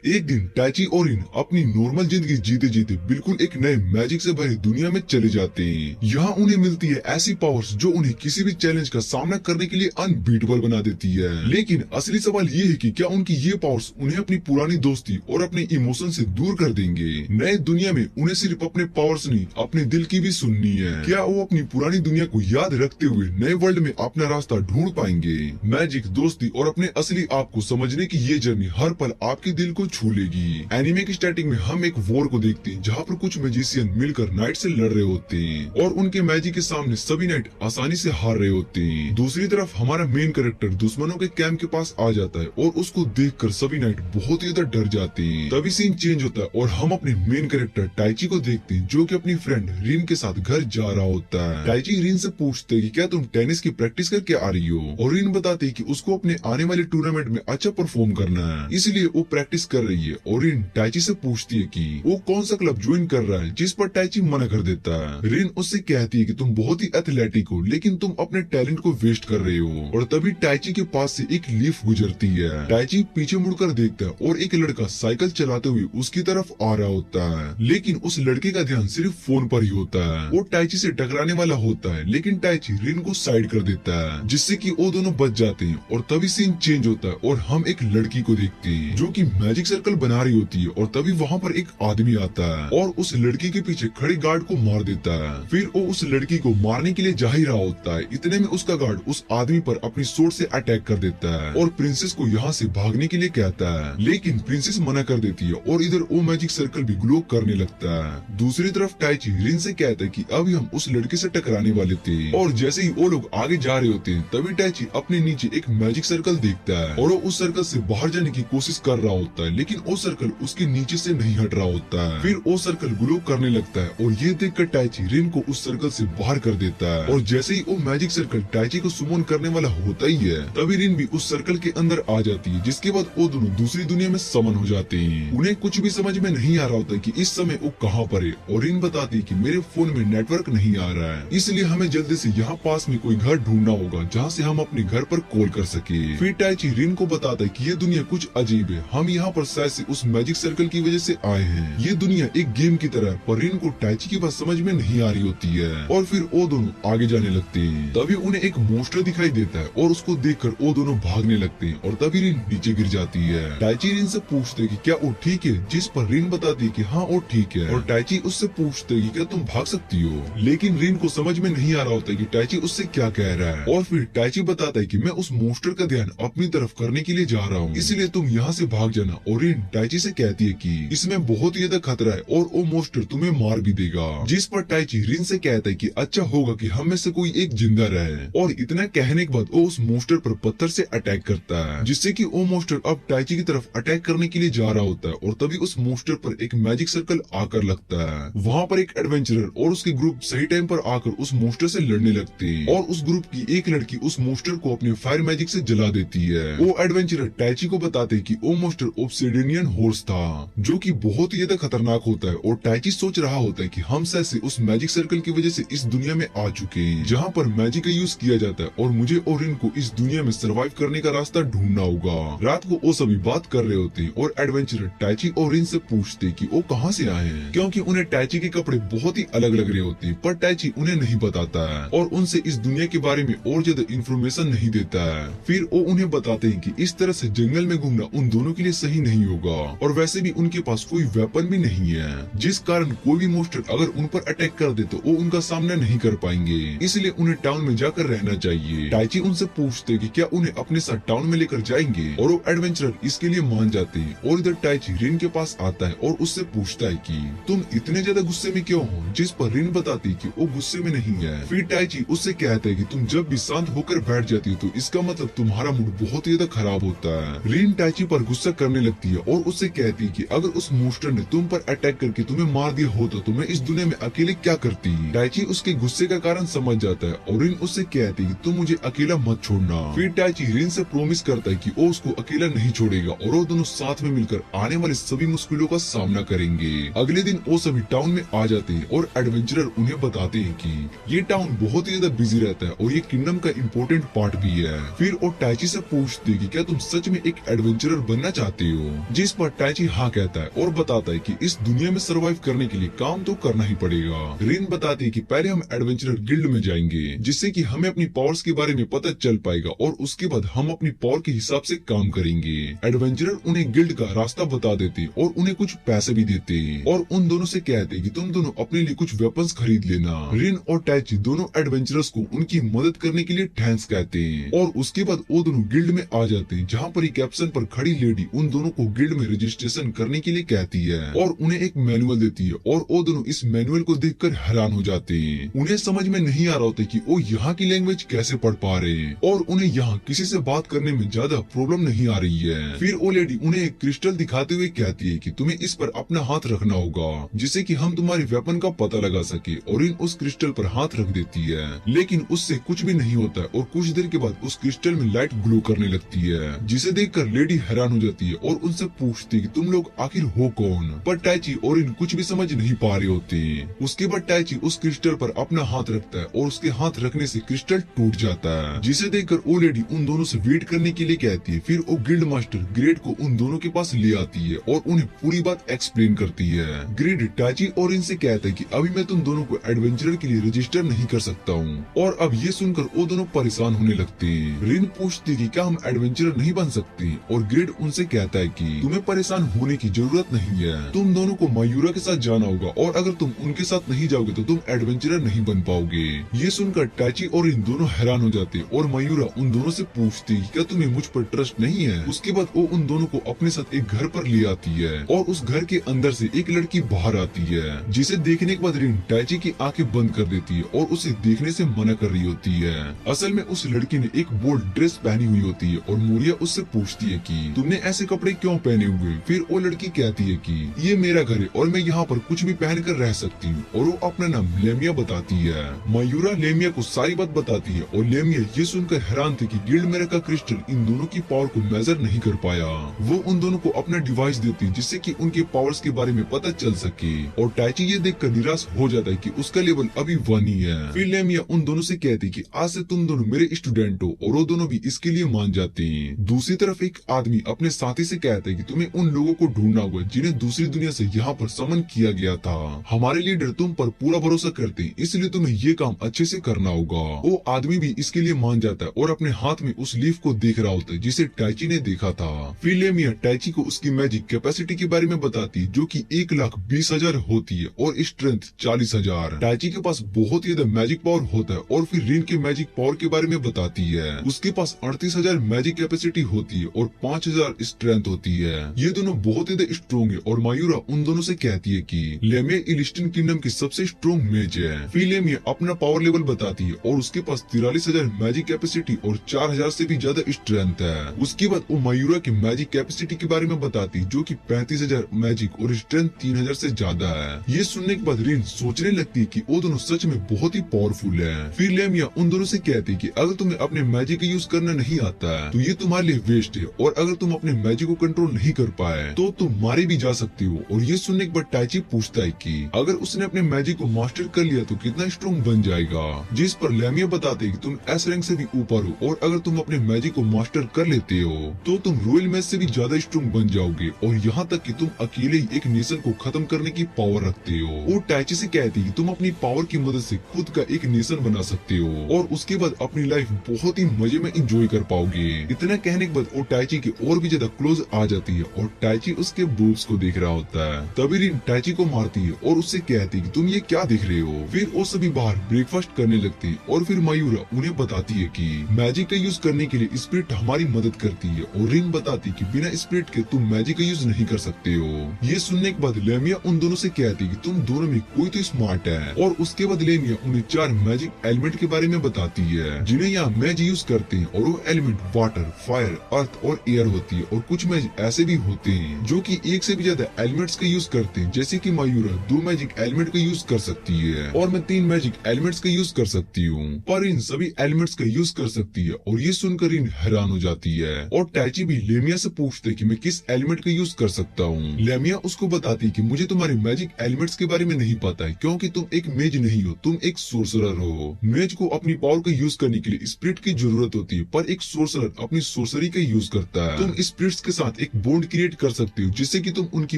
एक दिन टाइची और रिन अपनी नॉर्मल जिंदगी जीते जीते बिल्कुल एक नए मैजिक से भरी दुनिया में चले जाते हैं। यहाँ उन्हें मिलती है ऐसी पावर्स जो उन्हें किसी भी चैलेंज का सामना करने के लिए अनबीटेबल बना देती है। लेकिन असली सवाल ये है कि क्या उनकी ये पावर्स उन्हें अपनी पुरानी दोस्ती और अपने इमोशन से दूर कर देंगे। नए दुनिया में उन्हें सिर्फ अपने पावर्स नहीं, अपने दिल की भी सुननी है। क्या वो अपनी पुरानी दुनिया को याद रखते हुए नए वर्ल्ड में अपना रास्ता ढूंढ पाएंगे। मैजिक, दोस्ती और अपने असली आप को समझने की ये जर्नी हर पल आपके दिल को छू लेगी। एनिमे की स्टार्टिंग में हम एक वॉर को देखते हैं जहाँ पर कुछ मैजिशियन मिलकर नाइट से लड़ रहे होते हैं और उनके मैजिक के सामने सभी नाइट आसानी से हार रहे होते हैं। दूसरी तरफ हमारा मेन कैरेक्टर दुश्मनों के कैंप के पास आ जाता है और उसको देखकर सभी नाइट बहुत ही ज्यादा डर जाते हैं। तभी सीन चेंज होता है और हम अपने मेन कैरेक्टर टाइची को देखते हैं जो कि अपनी फ्रेंड रिन के साथ घर जा रहा होता है। टाइची रिन से पूछते है कि क्या तुम टेनिस की प्रैक्टिस करके आ रही हो, और रिन बताती है कि उसको अपने आने वाले टूर्नामेंट में अच्छा परफॉर्म करना है, इसलिए वो प्रैक्टिस कर रही है। और रिन टाइची से पूछती है कि वो कौन सा क्लब ज्वाइन कर रहा है, जिस पर टाइची मना कर देता है। रिन उससे कहती है कि तुम बहुत ही एथलेटिक हो लेकिन तुम अपने टैलेंट को वेस्ट कर रहे हो। और तभी टाइची के पास से एक लीफ गुजरती है। टाइची पीछे मुड़कर देखता है और एक लड़का साइकिल चलाते हुए उसकी तरफ आ रहा होता है, लेकिन उस लड़के का ध्यान सिर्फ फोन पर ही होता है। वो टाइची से टकराने वाला होता है लेकिन टाइची रिन को साइड कर देता है जिससे कि वो दोनों बच जाते हैं। और तभी सीन चेंज होता है और हम एक लड़की को देखते हैं जो कि मैजिक सर्कल बना रही होती है। और तभी वहाँ पर एक आदमी आता है और उस लड़की के पीछे खड़े गार्ड को मार देता है। फिर वो उस लड़की को मारने के लिए जा ही रहा होता है, इतने में उसका गार्ड उस आदमी पर अपनी सोर्ड से अटैक कर देता है और प्रिंसेस को यहाँ से भागने के लिए कहता है, लेकिन प्रिंसेस मना कर देती है और इधर वो मैजिक सर्कल भी ग्लो करने लगता है। दूसरी तरफ टाइची रिन से कहता है कि अभी हम उस लड़के से टकराने वाले थे। और जैसे ही वो लोग आगे जा रहे होते हैं तभी टाइची अपने नीचे एक मैजिक सर्कल देखता है और वो उस सर्कल से बाहर जाने की कोशिश कर रहा होता है, लेकिन वो सर्कल उसके नीचे से नहीं हट रहा होता है। फिर वो सर्कल ग्लो करने लगता है और ये देखकर टाइची रिन को उस सर्कल से बाहर कर देता है। और जैसे ही वो मैजिक सर्कल टाइची को सुमन करने वाला होता ही है तभी रिन भी उस सर्कल के अंदर आ जाती है, जिसके बाद वो दोनों दूसरी दुनिया में समन हो जाते हैं। उन्हें कुछ भी समझ में नहीं आ रहा होता कि इस समय वो कहाँ पर है। और रिन बताती है कि मेरे फोन में नेटवर्क नहीं आ रहा है, इसलिए हमें जल्दी से यहाँ पास में कोई घर ढूंढना होगा जहाँ से हम अपने घर पर कॉल कर सके। फिर टाइची रिन को बताता है कि ये दुनिया कुछ अजीब है, हम यहाँ पर शायद से उस मैजिक सर्कल की वजह से आए हैं। ये दुनिया एक गेम की तरह है, पर रिन को टाइची की बात समझ में नहीं आ रही होती है। और फिर वो दोनों आगे जाने लगते हैं। तभी उन्हें एक मोस्टर दिखाई देता है और उसको देखकर वो दोनों भागने लगते हैं और तभी रिन नीचे गिर जाती है। टाइची रिन से पूछते है कि क्या वो ठीक है, जिस पर रिन बताती है कि हाँ वो ठीक है। और टाइची उससे पूछते है कि क्या तुम भाग सकती हो, लेकिन रिन को समझ में नहीं आ रहा होता कि टाइची उससे क्या कह रहा है। और फिर टाइची बताता है कि मैं उस मोस्टर का ध्यान अपनी तरफ करने के लिए जा रहा हूँ, इसलिए तुम यहाँ से भाग जाना। और रिन टाइची से कहती है कि इसमें बहुत ही ज्यादा खतरा है और वो मोस्टर तुम्हें मार भी देगा। जिस पर टाइची रिन से कहता है कि अच्छा होगा कि हम में से कोई एक जिंदा रहे। और इतना कहने के बाद वो उस मोस्टर पर पत्थर से अटैक करता है, जिससे कि वो मोस्टर अब टाइची की तरफ अटैक करने के लिए जा रहा होता है। और तभी उस मोस्टर पर एक मैजिक सर्कल आकर लगता है। वहाँ पर एक एडवेंचरर और उसके ग्रुप सही टाइम पर आकर उस मोस्टर से लड़ने लगते हैं और उस ग्रुप की एक लड़की उस मोस्टर को अपने फायर मैजिक से जला देती है। वो एडवेंचरर टाइची को बताते हैं कि वो मोस्टर ऑब्सिडियन हॉर्स था जो कि बहुत ही ज्यादा खतरनाक होता है। और टाइची सोच रहा होता है कि हम शायद से उस मैजिक सर्कल की वजह से इस दुनिया में आ चुके हैं जहाँ पर मैजिक का यूज किया जाता है और मुझे और रिन को इस दुनिया में सरवाइव करने का रास्ता ढूंढना होगा। रात को वो सभी बात कर रहे होते हैं और एडवेंचरर टाइची और रिन से पूछते कि वो कहाँ से आए हैं, क्योंकि उन्हें टाइची के कपड़े बहुत ही अलग लग रहे होते हैं। पर टाइची उन्हें नहीं बताता है और उनसे इस दुनिया के बारे में और ज्यादा इंफॉर्मेशन नहीं देता है। फिर वो उन्हें बताते हैं कि इस तरह से जंगल में घूमना उन दोनों के लिए सही नहीं होगा और वैसे भी उनके पास कोई वेपन भी नहीं है, जिस कारण कोई भी मोस्टर अगर उन पर अटैक कर दे तो वो उनका सामना नहीं कर पाएंगे, इसलिए उन्हें टाउन में जाकर रहना चाहिए। टाइची उनसे पूछते हैं कि क्या उन्हें अपने साथ टाउन में लेकर जाएंगे और वो एडवेंचरर इसके लिए मान जाते हैं। और इधर टाइची रिन के पास आता है और उससे पूछता है कि तुम इतने ज्यादा गुस्से में क्यों हो, जिस पर रिन बताती है कि वो गुस्से में नहीं है। फिर टाइची उससे कहता है कि तुम जब भी शांत होकर बैठ जाती हो तो इसका मतलब तुम्हारा मूड बहुत ही ज्यादा खराब होता है। रिन टाइची पर गुस्सा करने लगती है और उससे कहती है कि अगर उस मोस्टर ने तुम पर अटैक करके तुम्हें मार दिया हो तो तुम्हें इस दुनिया में अकेले क्या करती। टाइची उसके गुस्से का कारण समझ जाता है और रिन उससे कहती है कि तुम मुझे अकेला मत छोड़ना। फिर टाइची रिन से प्रॉमिस करता है कि वो उसको अकेला नहीं छोड़ेगा और वो दोनों साथ में मिलकर आने वाले सभी मुश्किलों का सामना करेंगे। अगले दिन वो सभी टाउन में आ जाते हैं और एडवेंचरर उन्हें बताते हैं कि ये टाउन बहुत ही ज्यादा बिजी रहता है और ये किंगडम का इम्पोर्टेंट पार्ट भी है। फिर वो टाइची से पूछते हैं कि क्या तुम सच में एक एडवेंचरर बनना चाहते हो। जिस पर टैची हाँ कहता है और बताता है कि इस दुनिया में सरवाइव करने के लिए काम तो करना ही पड़ेगा। रिन बताती है कि पहले हम एडवेंचरर गिल्ड में जाएंगे जिससे कि हमें अपनी पावर्स के बारे में पता चल पाएगा और उसके बाद हम अपनी पावर के हिसाब से काम करेंगे। एडवेंचरर उन्हें गिल्ड का रास्ता बता देते और उन्हें कुछ पैसे भी देते और उन दोनों से कहते कि तुम दोनों अपने लिए कुछ वेपन्स खरीद लेना। रिन और टैची दोनों एडवेंचरर्स को उनकी मदद करने के लिए थैंक्स कहते हैं और उसके बाद वो दोनों गिल्ड में आ जाते हैं जहाँ पर कैप्सन पर खड़ी लेडी उन दोनों को गिल्ड में रजिस्ट्रेशन करने के लिए कहती है और उन्हें एक मैनुअल देती है और वो दोनों इस मैनुअल को देखकर हैरान हो जाते हैं। उन्हें समझ में नहीं आ रहा होता कि वो यहाँ की लैंग्वेज कैसे पढ़ पा रहे हैं और उन्हें यहाँ किसी से बात करने में ज्यादा प्रॉब्लम नहीं आ रही है। फिर वो लेडी उन्हें एक क्रिस्टल दिखाते हुए कहती है कि तुम्हें इस पर अपना हाथ रखना होगा जिससे कि हम तुम्हारे वेपन का पता लगा सके और इन उस क्रिस्टल पर हाथ रख देती है लेकिन उससे कुछ भी नहीं होता है और कुछ देर के बाद उस क्रिस्टल में लाइट ग्लो करने लगती है जिसे देखकर लेडी हैरान हो जाती है और उनसे पूछती है कि तुम लोग आखिर हो कौन। पर टैची और इन कुछ भी समझ नहीं पा रहे होते। उसके बाद टैची उस क्रिस्टल पर अपना हाथ रखता है और उसके हाथ रखने से क्रिस्टल टूट जाता है जिसे देखकर वो लेडी उन दोनों से वेट करने के लिए कहती है। फिर वो गिल्ड मास्टर ग्रेड को उन दोनों के पास ले आती है और उन्हें पूरी बात एक्सप्लेन करती है। ग्रेड टैची और इनसे कहता है कि अभी मैं तुम दोनों को एडवेंचरर के लिए रजिस्टर नहीं कर सकता हूँ और अब ये सुनकर वो दोनों परेशान होने लगते हैं। रिन पूछती कि क्या हम एडवेंचरर नहीं बन सकते और ग्रेड उनसे कहता है कि तुम्हें परेशान होने की जरूरत नहीं है, तुम दोनों को मयूरा के साथ जाना होगा और अगर तुम उनके साथ नहीं जाओगे तो तुम एडवेंचरर नहीं बन पाओगे। ये सुनकर टैची और इन दोनों हैरान हो जाते और मयूरा उन दोनों से पूछती क्या तुम्हें मुझ पर ट्रस्ट नहीं है। उसके बाद वो उन दोनों को अपने साथ एक घर पर ले आती है और उस घर के अंदर से एक लड़की बाहर आती है जिसे देखने के बाद रिन टैची की आंखें बंद कर देती है और उसे देखने से मना कर रही होती है। असल में उस लड़की ने एक बोल्ड ड्रेस पहनी हुई होती है और मोरिया उससे पूछती है कि तुमने ऐसे कपड़े क्यों पहने हुए। फिर वो लड़की कहती है कि ये मेरा घर है और मैं यहाँ पर कुछ भी पहन कर रह सकती हूँ और वो अपना नाम लेमिया बताती है। मयूरा लेमिया को सारी बात बताती है और लेमिया ये सुनकर हैरान थी कि गिल्ड में रखा क्रिस्टल इन दोनों की पावर को मेजर नहीं कर पाया। वो उन दोनों को अपना डिवाइस देती है जिससे कि उनके पावर्स के बारे में पता चल सके और टैची ये देखकर निराश हो जाता है कि उसका लेवल अभी 1 ही है। फिर लेमिया उन दोनों से कहती कि आज से तुम दोनों मेरे स्टूडेंट हो और वो दोनों भी इसके लिए मान जाते हैं। दूसरी तरफ एक आदमी अपने साथी से कहता है कि तुम्हें उन लोगों को ढूंढना होगा जिन्हें दूसरी दुनिया से यहाँ पर समन किया गया था। हमारे लीडर तुम पर पूरा भरोसा करते हैं इसलिए तुम्हें ये काम अच्छे से करना होगा। वो आदमी भी इसके लिए मान जाता है और अपने हाथ में उस लीफ को देख रहा होता है जिसे टैची ने देखा था। फिर लेमिया टैची को उसकी मैजिक कैपेसिटी के बारे में बताती है जो कि 1,20,000 होती है और स्ट्रेंथ 40,000। टैची के पास बहुत ही ज्यादा मैजिक पावर होता है और फिर रिन के मैजिक पावर के बारे में बताती है। उसके पास 38,000 मैजिक कैपेसिटी होती है और 5,000 स्ट्रेंथ होती है। ये दोनों बहुत ज्यादा स्ट्रॉन्ग है और मयूरा उन दोनों से कहती है कि लेमिया इलिस्टन किंगडम की सबसे स्ट्रॉन्ग मेज है। फिर लेमिया अपना पावर लेवल बताती है और उसके पास 43,000 मैजिक कैपेसिटी और 4,000 से भी ज्यादा स्ट्रेंथ है। उसके बाद वो मयूरा की मैजिक कैपेसिटी के बारे में बताती जो कि 35,000 मैजिक और स्ट्रेंथ 3,000 से ज्यादा है। ये सुनने के बाद रिन सोचने लगती है कि वो दोनों सच में बहुत ही पावरफुल है। फिर लेमिया उन दोनों से कहती है कि अगर तुम्हें अपने मैजिक का यूज करना नहीं आता है तो ये तुम्हारे लिए वेस्ट है और अगर तुम अपने मैजिक को कंट्रोल नहीं कर पाए तो तुम मारे भी जा सकते हो। और ये सुनने के बाद टैची पूछता है कि अगर उसने अपने मैजिक को मास्टर कर लिया तो कितना स्ट्रॉन्ग बन जाएगा। जिस पर लेमिया बताते है कि तुम एस रैंक से भी ऊपर हो और अगर तुम अपने मैजिक को मास्टर कर लेते हो तो तुम रॉयल मैच से भी ज्यादा स्ट्रॉन्ग बन जाओगे और यहाँ तक कि तुम अकेले ही एक नेशन को खत्म करने की पावर रखते हो। और टैची से कहती है कि तुम अपनी पावर की मदद से खुद का एक नेशन बना सकते हो और उसके बाद अपनी लाइफ बहुत ही मजे में एंजॉय कर पाओगे। इतना कहने के बाद वो टैची के और भी ज्यादा क्लोज आ जाती है और टैची उसके बूब्स को देख रहा होता है। तभी रिन टैची को मारती है और उससे कहती है कि तुम ये क्या देख रहे हो। फिर वो सभी बाहर ब्रेकफास्ट करने लगती है और फिर मयूरा उन्हें बताती है कि मैजिक का यूज करने के लिए स्पिरिट हमारी मदद करती है और रिन बताती है कि बिना स्पिरिट के तुम मैजिक का यूज नहीं कर सकते हो। ये सुनने के बाद लेमिया उन दोनों से कहती है कि तुम दोनों में कोई तो स्मार्ट है और उसके बाद लेमिया उन्हें 4 मैजिक एलिमेंट के बारे में बताती है जिन्हें यहाँ मैज यूज करते हैं और वो एलिमेंट वाटर, फायर, अर्थ और एयर होती है और कुछ मैज ऐसे भी होते हैं जो कि एक से भी ज्यादा एलिमेंट्स का यूज करते हैं जैसे कि मयूरा 2 मैजिक एलिमेंट का यूज कर सकती है और मैं 3 मैजिक एलिमेंट्स का यूज कर सकती हूँ पर इन सभी एलिमेंट्स का यूज कर सकती है। और ये सुनकर इन हैरान हो जाती है और टैची भी लेमिया से पूछते कि मैं किस एलिमेंट का यूज कर सकता हूँ। लेमिया उसको बताती कि मुझे तुम्हारे मैजिक एलिमेंट्स के बारे में नहीं पता है क्योंकि तुम एक मेज नहीं हो, तुम एक सोर्सरर हो। मेज को अपनी पावर का यूज करने के लिए स्पिरिट की जरूरत होती है पर एक सोर्सरर अपनी सोर्सरी का यूज करता है। तुम स्पिरिट्स के साथ साथ एक बॉन्ड क्रिएट कर सकते हो जिससे कि तुम उनकी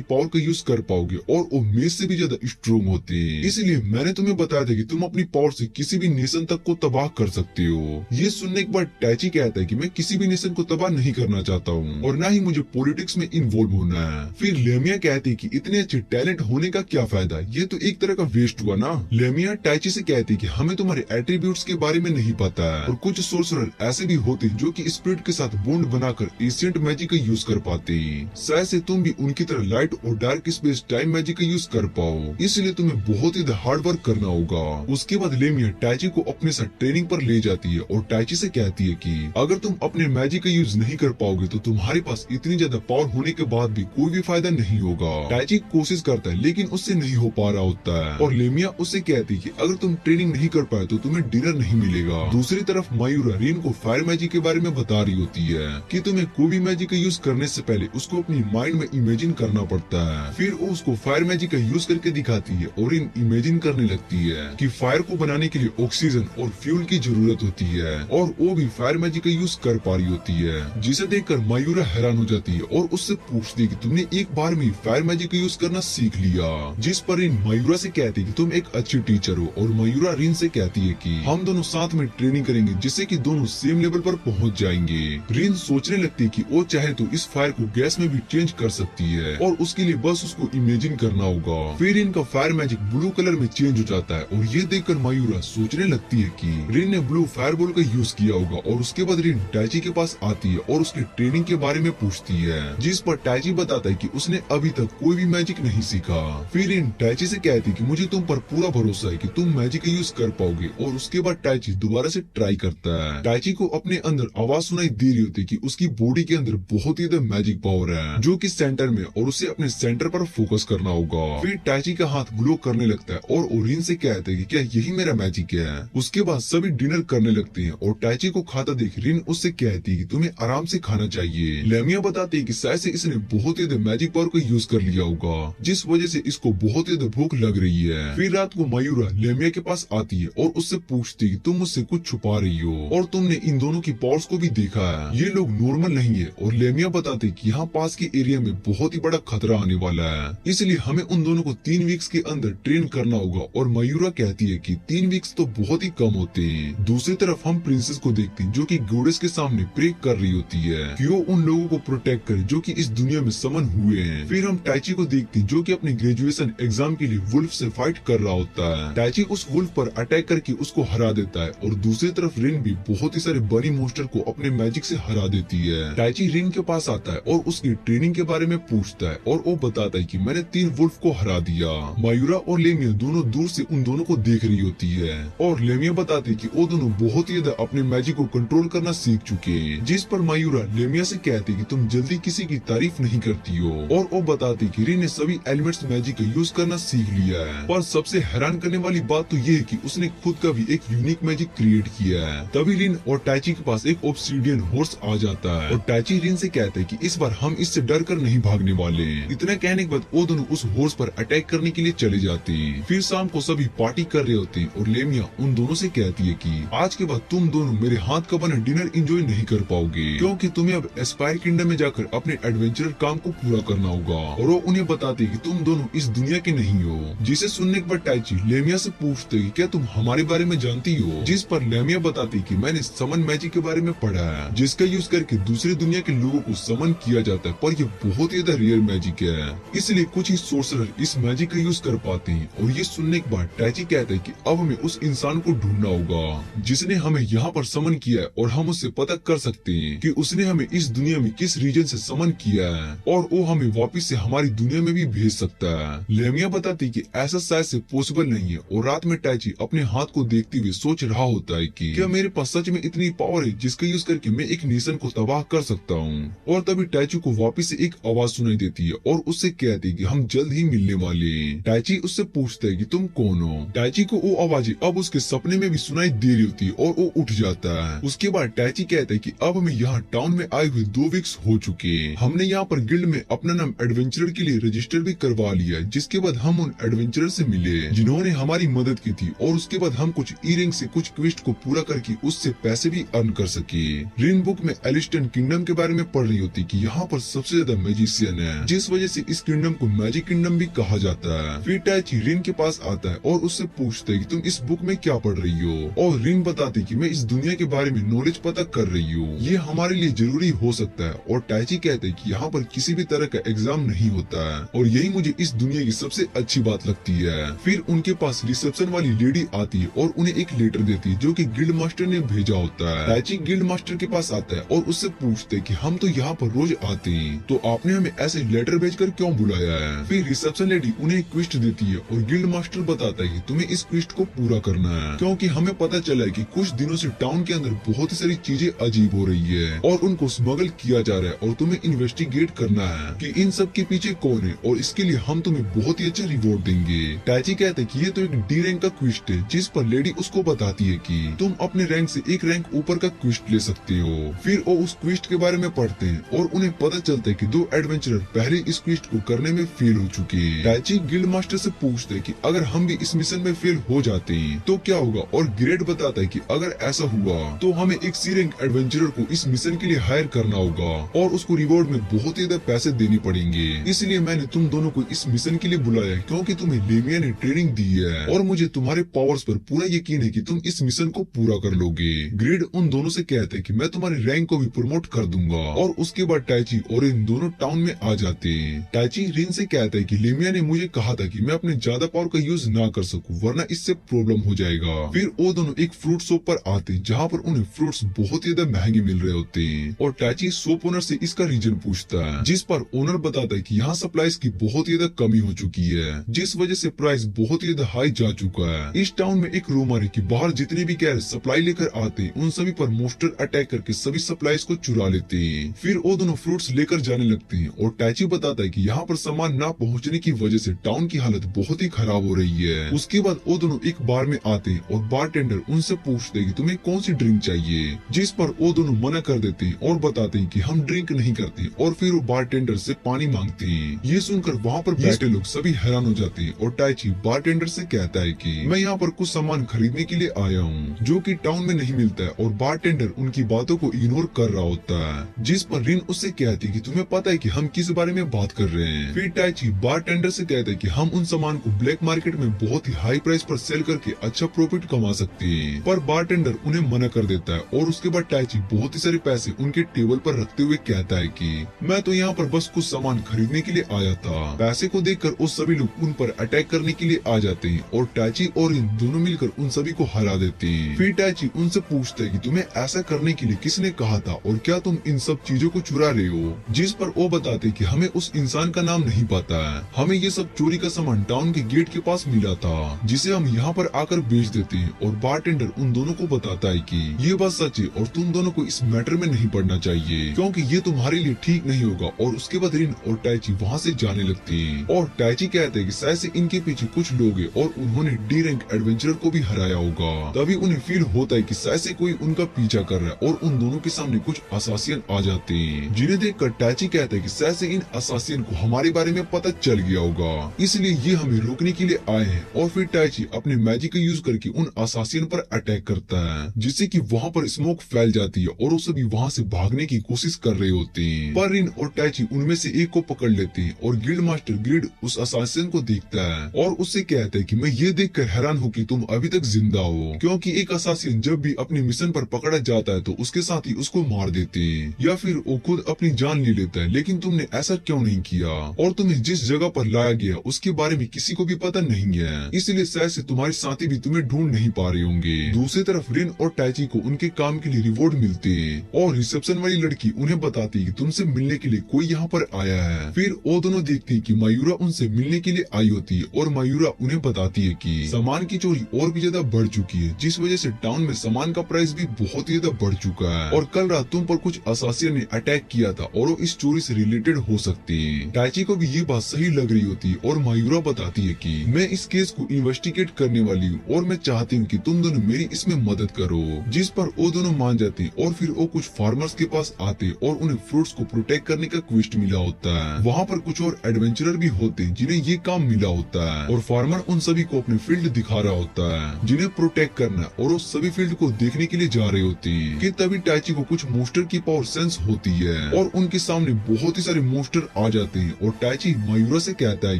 पावर का यूज कर पाओगे और वो मेज से भी ज्यादा स्ट्रोंग होते हैं। इसलिए मैंने तुम्हें बताया था कि तुम अपनी पावर से किसी भी नेशन तक को तबाह कर सकते हो। ये सुनने के बाद टैची कहता है कि मैं किसी भी नेशन को तबाह नहीं करना चाहता हूँ और न ही मुझे पॉलिटिक्स में इन्वॉल्व होना है। फिर लेमिया कहती है कि इतने अच्छे टैलेंट होने का क्या फायदा, ये तो एक तरह का वेस्ट हुआ ना। लेमिया टैची से कहती है कि हमें तुम्हारे एट्रीब्यूट्स के बारे में नहीं पता है और कुछ सोर्सरर ऐसे भी होते हैं जो कि स्पिरिट के साथ बॉन्ड बनाकर एशियंट मैजिक का यूज कर पाते हैं। शायद से तुम भी उनकी तरह लाइट और डार्क स्पेस टाइम मैजिक का यूज कर पाओ, इसलिए तुम्हें बहुत ही हार्ड वर्क करना होगा। उसके बाद लेमिया टैची को अपने साथ ट्रेनिंग पर ले जाती है और टैची से कहती है कि अगर तुम अपने मैजिक का यूज नहीं कर पाओगे तो तुम्हारे पास इतनी ज्यादा पावर होने के बाद भी कोई भी फायदा नहीं होगा। टैची कोशिश करता है लेकिन उससे नहीं हो पा रहा होता है और लेमिया उससे कहती है कि अगर तुम ट्रेनिंग नहीं कर पाए तो तुम्हें डिनर नहीं मिलेगा। दूसरी तरफ मायूरा रिन को फायर मैजिक के बारे में बता रही होती है कि तुम्हें कोई भी मैजिक का यूज करने से पहले उसको अपनी माइंड में इमेजिन करना पड़ता है। फिर वो उसको फायर मैजिक का यूज करके दिखाती है और रिन इमेजिन करने लगती है कि फायर को बनाने के लिए ऑक्सीजन और फ्यूल की जरूरत होती है और वो भी फायर मैजिक का यूज कर पा रही होती है, जिसे देखकर मायूरा हैरान हो जाती है और उससे पूछती है कि तुमने एक बार में फायर मैजिक का यूज करना सीख लिया। जिस पर रिन मायूरा से कहती है कि तुम एक अच्छी टीचर हो और मायूरा रिन से कहती है कि हम दोनों साथ में ट्रेनिंग करेंगे जिससे कि दोनों सेम लेवल पर पहुंच जाएंगे। रिन सोचने लगती है कि वो चाहे तो इस फायर को गैस में भी चेंज कर सकती है और उसके लिए बस उसको इमेजिन करना होगा। फिर इनका फायर मैजिक ब्लू कलर में चेंज हो जाता है और ये देखकर मायूरा सोचने लगती है कि रिन ने ब्लू फायर बॉल का यूज किया होगा और उसके बाद रिन टैची के पास आती है और उसकी ट्रेनिंग के बारे में पूछती है, जिस पर टैची बताता है कि उसने अभी तक कोई भी मैजिक नहीं सीखा। फिर रिन टैची से कहती है कि मुझे तुम पर पूरा भरोसा है कि तुम मैजिक का यूज कर पाओगे और उसके बाद टैची दोबारा से ट्राई करता है। टैची को अपने अंदर आवाज सुनाई दे रही होती है कि उसकी बॉडी के अंदर बहुत ही मैजिक पावर है जो कि सेंटर में और उसे अपने सेंटर पर फोकस करना होगा। फिर टैची का हाथ ग्लो करने लगता है और ओरिन से कहता है कि क्या यही मेरा मैजिक है। उसके बाद सभी डिनर करने लगते हैं और टैची को खाता देख रिन उससे कहती है कि तुम्हें आराम से खाना चाहिए। लेमिया बताती है कि शायद से इसने बहुत ही मैजिक पावर का यूज कर लिया होगा जिस वजह से इसको बहुत ही भूख लग रही है। फिर रात को मायूरा लेमिया के पास आती है और उससे पूछती है कि तुम मुझसे कुछ छुपा रही हो और तुमने इन दोनों की पावर्स को भी देखा है, ये लोग नॉर्मल नहीं है। और लेमिया बताते है कि यहाँ पास के एरिया में बहुत ही बड़ा खतरा आने वाला है, इसलिए हमें उन दोनों को 3 वीक्स के अंदर ट्रेन करना होगा। और मयूरा कहती है कि 3 वीक्स तो बहुत ही कम होते हैं। दूसरी तरफ हम प्रिंसेस को देखते हैं जो कि गोडेस के सामने प्रे कर रही होती है कि वो उन लोगों को प्रोटेक्ट करे जो कि इस दुनिया में समन हुए हैं। फिर हम टैची को देखते हैं जो कि अपने ग्रेजुएशन एग्जाम के लिए वुल्फ से फाइट कर रहा होता है। टैची उस वुल्फ पर अटैक करके उसको हरा देता है और दूसरी तरफ रिन भी बहुत ही सारे बनी मोस्टर को अपने मैजिक से हरा देती है। टैची रिन के पास आता है और उसकी ट्रेनिंग के बारे में पूछता है और वो बताता है कि मैंने 3 वुल्फ को हरा दिया। मायूरा और लेमिया दोनों दूर से उन दोनों को देख रही होती है और लेमिया बताती है कि वो दोनों बहुत ही अपने मैजिक को कंट्रोल करना सीख चुके हैं। जिस पर मायूरा लेमिया से कहती है कि तुम जल्दी किसी की तारीफ नहीं करती हो और वो बताती है कि रिन ने सभी एलिमेंट्स मैजिक का यूज करना सीख लिया है। पर सबसे हैरान करने वाली बात तो ये है कि उसने खुद का भी एक यूनिक मैजिक क्रिएट किया है। तभी रिन और टैची के पास एक ऑब्सीडियन हॉर्स आ जाता है और टैची रिन से कहता है कि इस बार हम इससे डर कर नहीं भागने वाले। इतना कहने के बाद वो दोनों उस हॉर्स पर अटैक करने के लिए चले जाते हैं। फिर शाम को सभी पार्टी कर रहे होते हैं और लेमिया उन दोनों से कहती है कि आज के बाद तुम दोनों मेरे हाथ का बना डिनर एंजॉय नहीं कर पाओगे क्योंकि तुम्हें अब एस्पायर किंगडम में जाकर अपने एडवेंचर काम को पूरा करना होगा। और वो उन्हें बताते कि तुम दोनों इस दुनिया के नहीं हो। जिसे सुनने के बाद टैची लेमिया से पूछते कि क्या तुम हमारे बारे में जानती हो। जिस पर लेमिया बताती कि मैंने समन मैजिक के बारे में पढ़ा है जिसका यूज करके दूसरी दुनिया के लोगों को समन किया जाता है, पर यह बहुत ही रियल मैजिक है, इसलिए कुछ ही सोर्सरर इस मैजिक का यूज कर पाते हैं। और ये सुनने के बाद टैची कहता है कि अब हमें उस इंसान को ढूंढना होगा जिसने हमें यहाँ पर समन किया है और हम उससे पता कर सकते हैं कि उसने हमें इस दुनिया में किस रीजन से समन किया है और वो हमें वापस से हमारी दुनिया में भी भेज सकता है। लेमिया बताती कि ऐसा शायद से पॉसिबल नहीं है और रात में टैची अपने हाथ को देखते हुए सोच रहा होता है कि क्या मेरे पास सच में इतनी पावर है जिसका यूज करके मैं एक नेशन को तबाह कर सकता हूँ। और तभी टैची को वापस से एक आवाज सुनाई देती है और उससे कहती है कि हम जल्द ही मिलने वाले हैं। टैची उससे पूछता है कि तुम कौन हो। टैची को वो आवाज अब उसके सपने में भी सुनाई दे रही होती है और वो उठ जाता है। उसके बाद टैची कहता है कि अब हमें यहाँ टाउन में आए हुए 2 वीक्स हो चुके हैं। हमने यहाँ पर गिल्ड में अपना नाम एडवेंचरर के लिए रजिस्टर भी करवा लिया, जिसके बाद हम उन एडवेंचरर से मिले जिन्होंने हमारी मदद की थी और उसके बाद हम कुछ ईयरिंग से कुछ क्वेस्ट को पूरा करके उससे पैसे भी अर्न कर सके। रिन बुक में एलिस्टन किंगडम के बारे में पढ़ रही होती कि यहाँ पर सबसे ज्यादा मैजिशियन है, जिस वजह से इस किंगडम को मैजिक किंगडम भी कहा जाता है। फिर टैची रिन के पास आता है और उससे पूछता है कि तुम इस बुक में क्या पढ़ रही हो, और रिन बताती कि मैं इस दुनिया के बारे में नॉलेज पता कर रही हूँ, ये हमारे लिए जरूरी हो सकता है। और टैची कहते हैं कि यहाँ पर किसी भी तरह का एग्जाम नहीं होता है, और यही मुझे इस दुनिया की सबसे अच्छी बात लगती है। फिर उनके पास रिसेप्शन वाली लेडी आती है और उन्हें एक लेटर देती है जो कि गिल्ड मास्टर ने भेजा होता है। टैची गिल्ड मास्टर के पास आता है और उससे पूछते हैं कि हम तो यहाँ पर रोज आते हैं, तो आपने हमें ऐसे लेटर भेजकर क्यों बुलाया है। फिर रिसेप्शन लेडी उन्हें क्विस्ट देती है और गिल्ड मास्टर बताता है कि तुम्हें इस क्विस्ट को पूरा करना है, क्योंकि हमें पता चला है कि कुछ दिनों से टाउन के अंदर बहुत सारी चीजें अजीब हो रही है और उनको स्मगल किया जा रहा है, और तुम्हें इन्वेस्टिगेट करना है कि इन सब के पीछे कौन है, और इसके लिए हम तुम्हें बहुत ही अच्छा रिवॉर्ड देंगे। टैची कहते हैं कि ये तो एक डी रैंक का क्विस्ट है, जिस पर लेडी उसको बताती है कि तुम अपने रैंक से एक रैंक ऊपर का क्विस्ट ले सकते हो। फिर वो उस क्विस्ट के बारे में पढ़ते हैं और उन्हें पता चलता है कि 2 एडवेंचरर पहले इस क्विस्ट को करने में फेल हो चुके हैं। टैची गिल्ड मास्टर से पूछते हैं कि अगर हम भी इस मिशन में फेल हो जाते हैं तो क्या होगा, और ग्रेट बताता है कि अगर ऐसा हुआ तो हमें एक सी रैंक एडवेंचरर को इस मिशन के लिए हायर करना होगा और उसको रिवॉर्ड में बहुत ही ज्यादा पैसे देने पड़ेंगे। इसलिए मैंने तुम दोनों को इस मिशन के लिए बुलाया है, क्योंकि तुम्हें लेमिया ने ट्रेनिंग दी है और मुझे तुम्हारे पावर्स पर पूरा यकीन है कि तुम इस मिशन को पूरा कर लोगे। ग्रेड उन दोनों से कहते हैं कि मैं तुम्हारे रैंक को भी प्रमोट कर दूंगा, और उसके बाद टैची और इन दोनों टाउन में आ जाते हैं। टैची रिन से कहता है कि लेमिया ने मुझे कहा था कि मैं अपने ज्यादा पावर का यूज ना कर सकूं, वरना इससे प्रॉब्लम हो जाएगा। फिर वो दोनों एक फ्रूट शॉप पर आते हैं जहाँ पर उन्हें फ्रूट्स बहुत ही ज्यादा महंगे मिल रहे होते हैं, और टैची शॉप ओनर से इसका रीजन पूछता है, जिस पर ओनर बताता है कि यहाँ सप्लाईज की बहुत ही ज्यादा कमी हो चुकी है, जिस वजह से प्राइस बहुत ही ज्यादा हाई जा चुका है। इस टाउन में एक रूमर है कि बाहर जितने भी कैरेट सप्लाई लेकर आते हैं उन सभी पर मोस्टर अटैक करके सभी सप्लाईज को चुरा लेते हैं। फिर वो दोनों फ्रूट्स लेकर जाने लगते हैं, और टैची बताता है कि यहाँ पर सामान ना पहुँचने की वजह से टाउन की हालत बहुत ही खराब हो रही है। उसके बाद वो दोनों एक बार में आते हैं और बारटेंडर उनसे पूछते हैं कि तुम्हें कौन सी ड्रिंक चाहिए, जिस पर वो दोनों मना कर देते हैं और बताते हैं कि हम ड्रिंक नहीं करते, और फिर वो बारटेंडर से पानी मांगते हैं। ये सुनकर वहाँ पर बैठे लोग सभी हैरान हो जाते हैं, और टैची बारटेंडर से कहता है कि मैं यहाँ पर कुछ सामान खरीदने के लिए आया हूँ जो कि टाउन में नहीं मिलता है, और बारटेंडर उनकी बातों को इग्नोर कर रहा होता है, जिस पर रिन उससे कहती है कि तुम्हें पता है कि हम किस बारे में बात कर रहे हैं। फिर टैची बारटेंडर से कहता है कि हम उन सामान को ब्लैक मार्केट में बहुत ही हाई प्राइस पर सेल करके अच्छा प्रॉफिट कमा सकते हैं, पर बारटेंडर उन्हें मना कर देता है। और उसके बाद टैची बहुत ही सारे पैसे उनके टेबल पर रखते हुए कहता है कि मैं तो यहाँ पर बस कुछ सामान खरीदने के लिए आया था। पैसे को देखकर वो सभी लोग उन पर अटैक करने के लिए आ जाते हैं, और टैची और इन दोनों मिलकर उन सभी को हरा देते हैं। फिर टैची उनसे पूछता है कि तुम्हें ऐसा करने के लिए किसने कहा था, और क्या तुम इन सब चीजों को चुरा रहे हो, जिस पर वो बताते कि हमें उस इंसान का नाम नहीं पता है, हमें ये सब चोरी का सामान टाउन के गेट के पास मिला था, जिसे हम यहाँ पर आकर बेच देते हैं। और बारटेंडर उन दोनों को बताता है कि ये बात सच है और तुम दोनों को इस मैटर में नहीं पड़ना चाहिए, क्योंकि ये तुम्हारे लिए ठीक नहीं होगा। और उसके बाद रिन और टैची वहाँ से जाने लगते हैं, और टैची कहते हैं कि शायद से इनके पीछे कुछ लोग हैं और उन्होंने डी रैंक एडवेंचरर को भी हराया होगा। तभी उन्हें फील होता है कि शायद से कोई उनका पीछा कर रहा है, और उन दोनों के सामने कुछ असासियन आ जाते हैं, जिन्हें देखकर टैची कहता है कि शायद से इन असासियन को हमारे बारे में पता चल गया होगा, इसलिए ये हमें रोकने के लिए आए हैं। और फिर टैची अपने मैजिक का यूज करके उन असासियन पर अटैक करता है, जिससे कि वहाँ पर स्मोक फैल जाती है और वो सभी वहाँ से भागने की कोशिश कर रहे होते हैं। पर रिन और टैची उनमें से एक को पकड़ लेते हैं, और गिल्ड मास्टर ग्रिड उस असासियन को देखता है और उससे कहता है कि मैं ये देखकर हैरान हूँ कि तुम अभी तक जिंदा हो, क्योंकि एक असासियन जब भी अपने मिशन पर पकड़ा जाता है तो उसके साथ ही उसको मार देते हैं, या फिर वो खुद अपनी जान ले लेता है। लेकिन तुमने ऐसा क्यों नहीं किया, और तुम्हें जिस जगह पर लाया गया उसके बारे में किसी को भी पता नहीं है, इसलिए शायद से तुम्हारे साथी भी तुम्हें ढूंढ नहीं पा रहे होंगे। दूसरी तरफ रिन और टैची को उनके काम के लिए रिवॉर्ड मिलते हैं, और रिसेप्शन वाली लड़की उन्हें बताती है कि तुमसे मिलने के लिए कोई यहाँ पर आया है। फिर वो दोनों देखते हैं कि मयूरा उनसे मिलने के लिए आई होती है, और मयूरा उन्हें बताती है कि सामान की चोरी और भी ज्यादा बढ़ चुकी है, जिस वजह से टाउन में सामान का प्राइस भी बहुत ही ज्यादा बढ़ चुका है, और कल रात तुम पर कुछ असासियन ने अटैक किया था और वो इस चोरी से रिलेटेड हो सकते हैं। टैची को भी ये बात सही लग रही होती है, और मयूरा बताती है कि मैं इस केस को इन्वेस्टिगेट करने वाली हूँ, और मैं चाहती हूँ कि तुम दोनों मेरी इसमें मदद करो, जिस पर वो दोनों मान जाते हैं। और फिर वो कुछ फार्मर्स के पास आते और उन्हें फ्रूट्स को प्रोटेक्ट करने का क्वेस्ट मिला होता है। वहाँ पर कुछ और एडवेंचरर भी होते हैं जिन्हें ये काम मिला होता है, और फार्मर उन सभी को अपने फील्ड दिखा रहा होता है जिन्हें प्रोटेक्ट करना है, और वो सभी फील्ड को देखने के लिए जा रहे होते हैं कि तभी टैची को कुछ मोस्टर की पावर सेंस होती है, है और उनके सामने बहुत ही सारे मोस्टर आ जाते हैं और टाइची मायूरा से कहता है